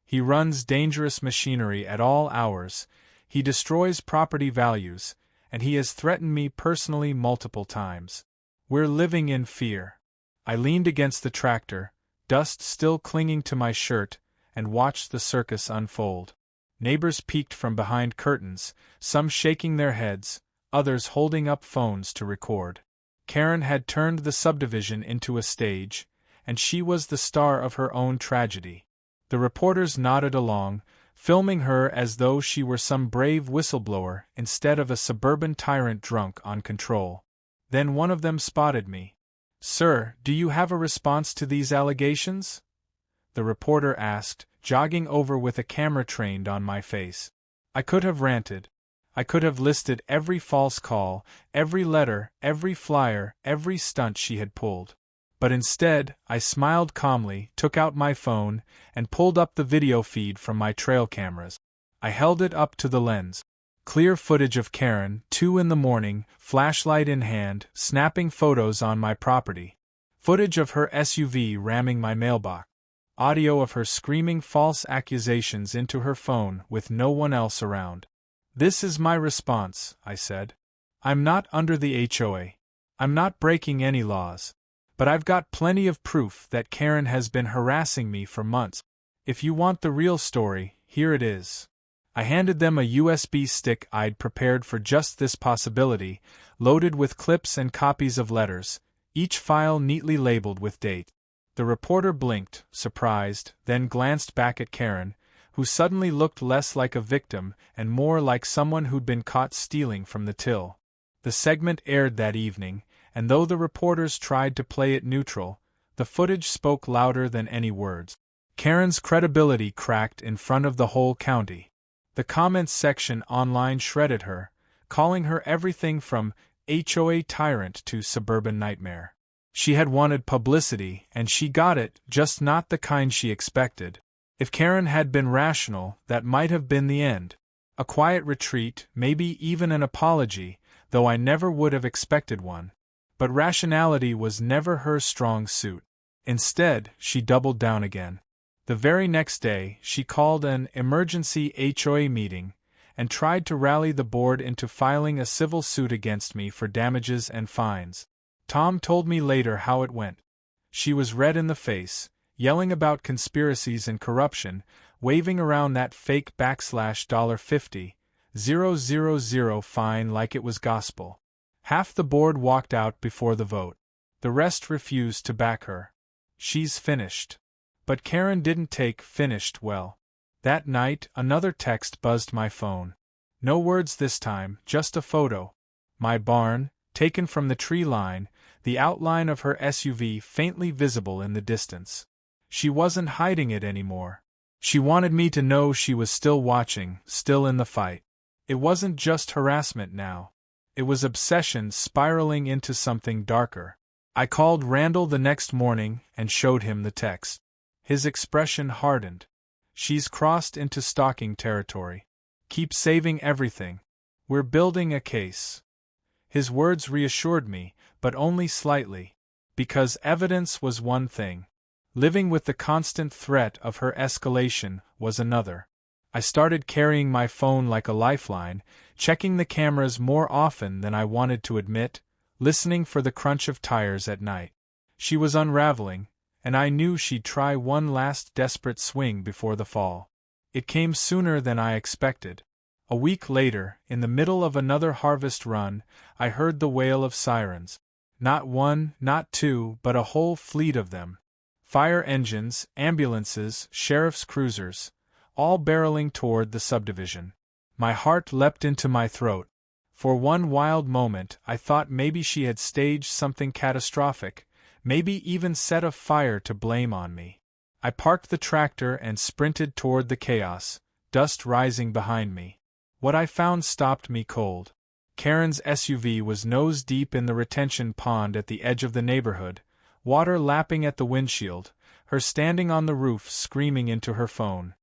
Speaker 1: "He runs dangerous machinery at all hours, he destroys property values, and he has threatened me personally multiple times. We're living in fear." I leaned against the tractor, dust still clinging to my shirt, and watched the circus unfold. Neighbors peeked from behind curtains, some shaking their heads, others holding up phones to record. Karen had turned the subdivision into a stage, and she was the star of her own tragedy. The reporters nodded along, filming her as though she were some brave whistleblower instead of a suburban tyrant drunk on control. Then one of them spotted me. "Sir, do you have a response to these allegations?" the reporter asked, jogging over with a camera trained on my face. I could have ranted. I could have listed every false call, every letter, every flyer, every stunt she had pulled. But instead, I smiled calmly, took out my phone, and pulled up the video feed from my trail cameras. I held it up to the lens. Clear footage of Karen, 2 in the morning, flashlight in hand, snapping photos on my property. Footage of her SUV ramming my mailbox. Audio of her screaming false accusations into her phone with no one else around. "This is my response," I said. "I'm not under the HOA. I'm not breaking any laws. But I've got plenty of proof that Karen has been harassing me for months. If you want the real story, here it is." I handed them a USB stick I'd prepared for just this possibility, loaded with clips and copies of letters, each file neatly labeled with date. The reporter blinked, surprised, then glanced back at Karen, who suddenly looked less like a victim and more like someone who'd been caught stealing from the till. The segment aired that evening, and though the reporters tried to play it neutral, the footage spoke louder than any words. Karen's credibility cracked in front of the whole county. The comments section online shredded her, calling her everything from HOA tyrant to suburban nightmare. She had wanted publicity, and she got it, just not the kind she expected. If Karen had been rational, that might have been the end. A quiet retreat, maybe even an apology, though I never would have expected one. But rationality was never her strong suit. Instead, she doubled down again. The very next day, she called an emergency HOA meeting and tried to rally the board into filing a civil suit against me for damages and fines. Tom told me later how it went. She was red in the face, yelling about conspiracies and corruption, waving around that fake $$50,000 fine like it was gospel. Half the board walked out before the vote. The rest refused to back her. She's finished. But Karen didn't take finished well. That night, another text buzzed my phone. No words this time, just a photo. My barn, taken from the tree line, the outline of her SUV faintly visible in the distance. She wasn't hiding it anymore. She wanted me to know she was still watching, still in the fight. It wasn't just harassment now. It was obsession spiraling into something darker. I called Randall the next morning and showed him the text. His expression hardened. She's crossed into stalking territory. Keep saving everything. We're building a case. His words reassured me, but only slightly. Because evidence was one thing. Living with the constant threat of her escalation was another. I started carrying my phone like a lifeline, checking the cameras more often than I wanted to admit, listening for the crunch of tires at night. She was unraveling, and I knew she'd try one last desperate swing before the fall. It came sooner than I expected. A week later, in the middle of another harvest run, I heard the wail of sirens. Not one, not two, but a whole fleet of them. Fire engines, ambulances, sheriff's cruisers, all barreling toward the subdivision. My heart leapt into my throat. For one wild moment, I thought maybe she had staged something catastrophic, maybe even set a fire to blame on me. I parked the tractor and sprinted toward the chaos, dust rising behind me. What I found stopped me cold. Karen's SUV was nose-deep in the retention pond at the edge of the neighborhood, water lapping at the windshield, her standing on the roof screaming into her phone.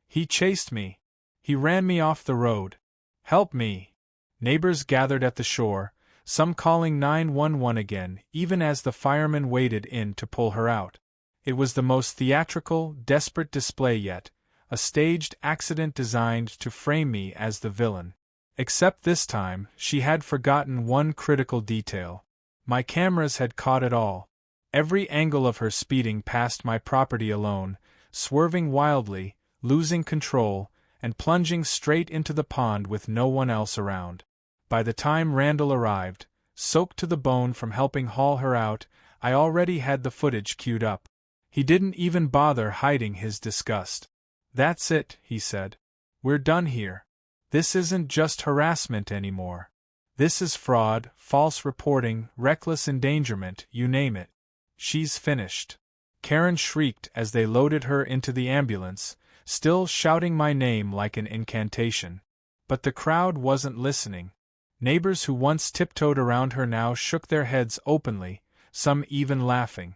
Speaker 1: He chased me. He ran me off the road. Help me! Neighbors gathered at the shore, some calling 911 again, even as the firemen waded in to pull her out. It was the most theatrical, desperate display yet, a staged accident designed to frame me as the villain. Except this time, she had forgotten one critical detail. My cameras had caught it all. Every angle of her speeding past my property alone, swerving wildly, losing control, and plunging straight into the pond with no one else around. By the time Randall arrived, soaked to the bone from helping haul her out, I already had the footage queued up. He didn't even bother hiding his disgust. "That's it," he said. "We're done here. This isn't just harassment anymore. This is fraud, false reporting, reckless endangerment, you name it. She's finished." Karen shrieked as they loaded her into the ambulance, still shouting my name like an incantation. But the crowd wasn't listening. Neighbors who once tiptoed around her now shook their heads openly, some even laughing.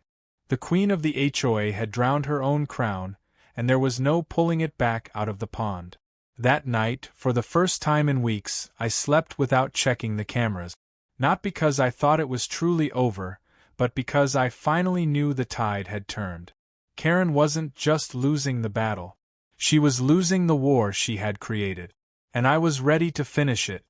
Speaker 1: The queen of the HOA had drowned her own crown, and there was no pulling it back out of the pond. That night, for the first time in weeks, I slept without checking the cameras. Not because I thought it was truly over, but because I finally knew the tide had turned. Karen wasn't just losing the battle. She was losing the war she had created. And I was ready to finish it.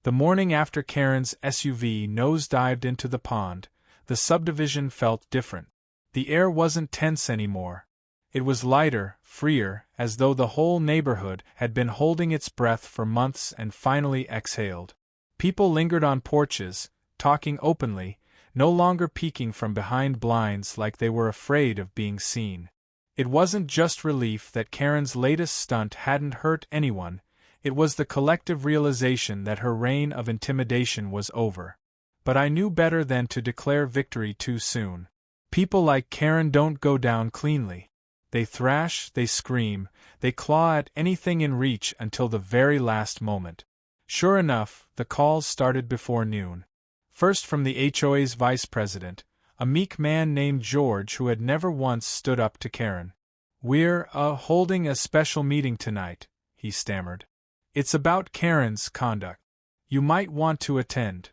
Speaker 1: The morning after Karen's SUV nosedived into the pond, the subdivision felt different. The air wasn't tense anymore. It was lighter, freer, as though the whole neighborhood had been holding its breath for months and finally exhaled. People lingered on porches, talking openly, no longer peeking from behind blinds like they were afraid of being seen. It wasn't just relief that Karen's latest stunt hadn't hurt anyone, it was the collective realization that her reign of intimidation was over. But I knew better than to declare victory too soon. People like Karen don't go down cleanly. They thrash, they scream, they claw at anything in reach until the very last moment. Sure enough, the calls started before noon. First from the HOA's vice president, a meek man named George who had never once stood up to Karen. "We're, holding a special meeting tonight," he stammered. "It's about Karen's conduct. You might want to attend."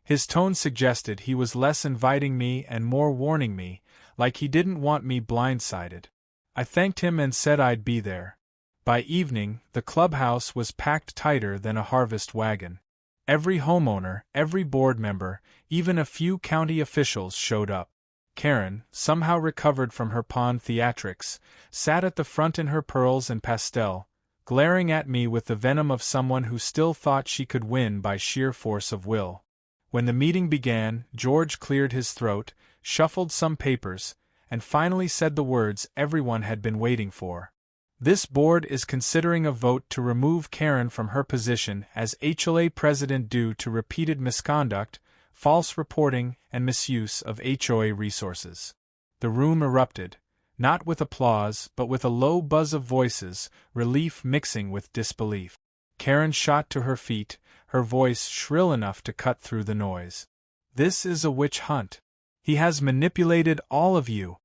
Speaker 1: His tone suggested he was less inviting me and more warning me, like he didn't want me blindsided. I thanked him and said I'd be there. By evening, the clubhouse was packed tighter than a harvest wagon. Every homeowner, every board member, even a few county officials showed up. Karen, somehow recovered from her pawn theatrics, sat at the front in her pearls and pastel, glaring at me with the venom of someone who still thought she could win by sheer force of will. When the meeting began, George cleared his throat, shuffled some papers, and finally said the words everyone had been waiting for. This board is considering a vote to remove Karen from her position as HOA president due to repeated misconduct, false reporting, and misuse of HOA resources. The room erupted, not with applause but with a low buzz of voices, relief mixing with disbelief. Karen shot to her feet, her voice shrill enough to cut through the noise. "This is a witch hunt. He has manipulated all of you.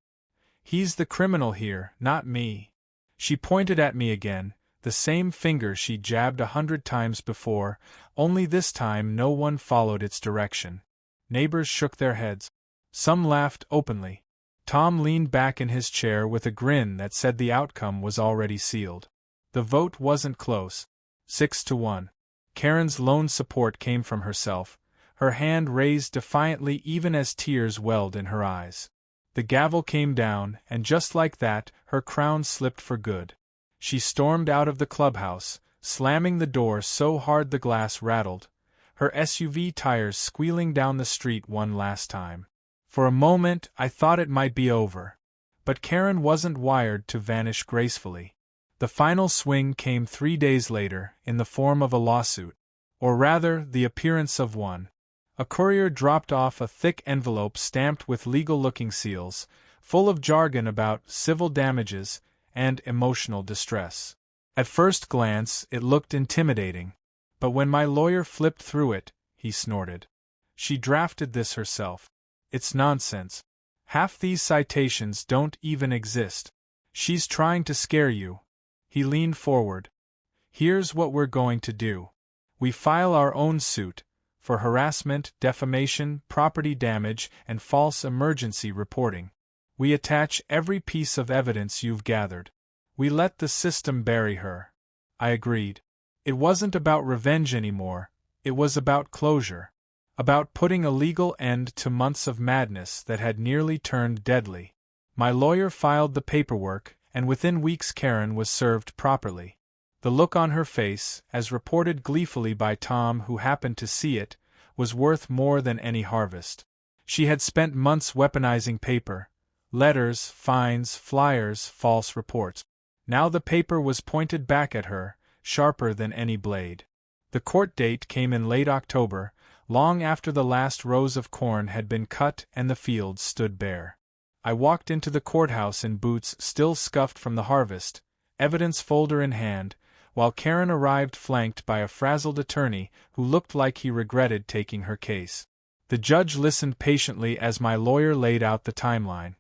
Speaker 1: He's the criminal here, not me." She pointed at me again, the same finger she jabbed 100 times before, only this time no one followed its direction. Neighbors shook their heads. Some laughed openly. Tom leaned back in his chair with a grin that said the outcome was already sealed. The vote wasn't close. 6-1. Karen's lone support came from herself, her hand raised defiantly even as tears welled in her eyes. The gavel came down, and just like that, her crown slipped for good. She stormed out of the clubhouse, slamming the door so hard the glass rattled, her SUV tires squealing down the street one last time. For a moment, I thought it might be over. But Karen wasn't wired to vanish gracefully. The final swing came 3 days later, in the form of a lawsuit. Or rather, the appearance of one. A courier dropped off a thick envelope stamped with legal-looking seals, full of jargon about civil damages and emotional distress. At first glance, it looked intimidating. But when my lawyer flipped through it, he snorted. "She drafted this herself. It's nonsense. Half these citations don't even exist. She's trying to scare you." He leaned forward. "Here's what we're going to do. We file our own suit, for harassment, defamation, property damage, and false emergency reporting. We attach every piece of evidence you've gathered. We let the system bury her." I agreed. It wasn't about revenge anymore, it was about closure. About putting a legal end to months of madness that had nearly turned deadly. My lawyer filed the paperwork, and within weeks Karen was served properly. The look on her face, as reported gleefully by Tom who happened to see it, was worth more than any harvest. She had spent months weaponizing paper, letters, fines, flyers, false reports. Now the paper was pointed back at her, sharper than any blade. The court date came in late October, long after the last rows of corn had been cut and the fields stood bare. I walked into the courthouse in boots still scuffed from the harvest, evidence folder in hand, while Karen arrived flanked by a frazzled attorney who looked like he regretted taking her case. The judge listened patiently as my lawyer laid out the timeline.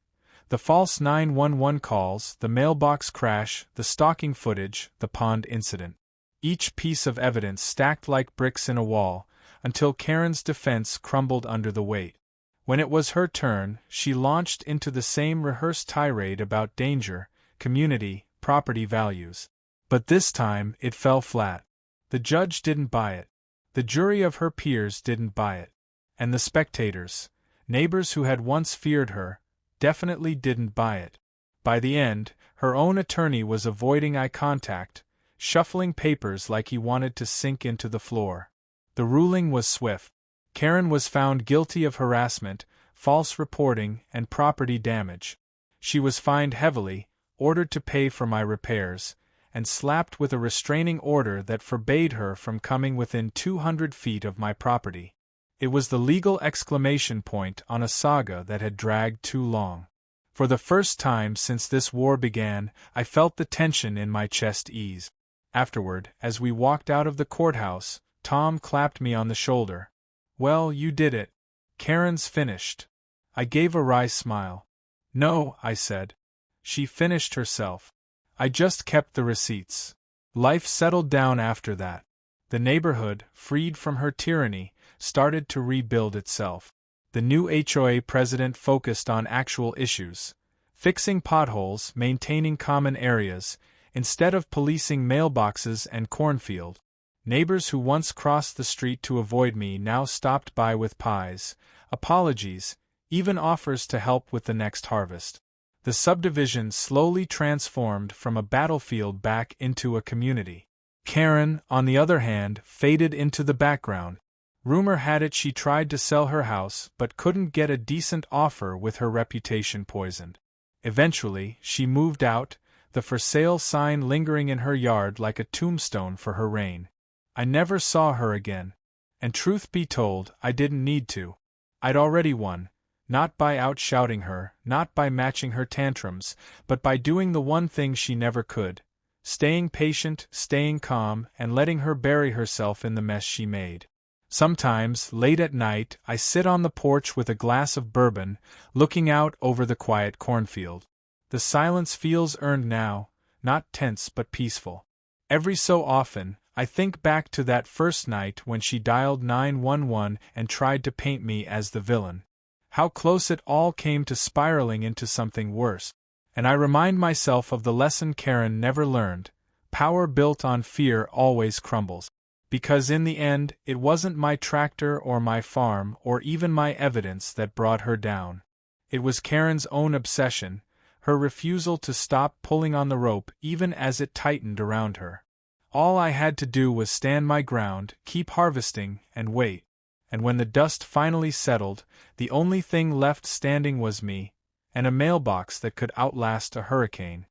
Speaker 1: The false 911 calls, the mailbox crash, the stalking footage, the pond incident. Each piece of evidence stacked like bricks in a wall, until Karen's defense crumbled under the weight. When it was her turn, she launched into the same rehearsed tirade about danger, community, property values. But this time, it fell flat. The judge didn't buy it. The jury of her peers didn't buy it. And the spectators, neighbors who had once feared her, definitely didn't buy it. By the end, her own attorney was avoiding eye contact, shuffling papers like he wanted to sink into the floor. The ruling was swift. Karen was found guilty of harassment, false reporting, and property damage. She was fined heavily, ordered to pay for my repairs, and slapped with a restraining order that forbade her from coming within 200 feet of my property. It was the legal exclamation point on a saga that had dragged too long. For the first time since this war began, I felt the tension in my chest ease. Afterward, as we walked out of the courthouse, Tom clapped me on the shoulder. "Well, you did it. Karen's finished." I gave a wry smile. "No," I said. "She finished herself. I just kept the receipts." Life settled down after that. The neighborhood, freed from her tyranny, started to rebuild itself. The new HOA president focused on actual issues, fixing potholes, maintaining common areas, instead of policing mailboxes and cornfield. Neighbors who once crossed the street to avoid me now stopped by with pies, apologies, even offers to help with the next harvest. The subdivision slowly transformed from a battlefield back into a community. Karen, on the other hand, faded into the background. Rumor had it she tried to sell her house but couldn't get a decent offer with her reputation poisoned. Eventually, she moved out, the for sale sign lingering in her yard like a tombstone for her reign. I never saw her again. And truth be told, I didn't need to. I'd already won, not by outshouting her, not by matching her tantrums, but by doing the one thing she never could: staying patient, staying calm, and letting her bury herself in the mess she made. Sometimes, late at night, I sit on the porch with a glass of bourbon, looking out over the quiet cornfield. The silence feels earned now, not tense but peaceful. Every so often, I think back to that first night when she dialed 911 and tried to paint me as the villain. How close it all came to spiraling into something worse. And I remind myself of the lesson Karen never learned: power built on fear always crumbles. Because in the end, it wasn't my tractor or my farm or even my evidence that brought her down. It was Karen's own obsession, her refusal to stop pulling on the rope even as it tightened around her. All I had to do was stand my ground, keep harvesting, and wait. And when the dust finally settled, the only thing left standing was me, and a mailbox that could outlast a hurricane.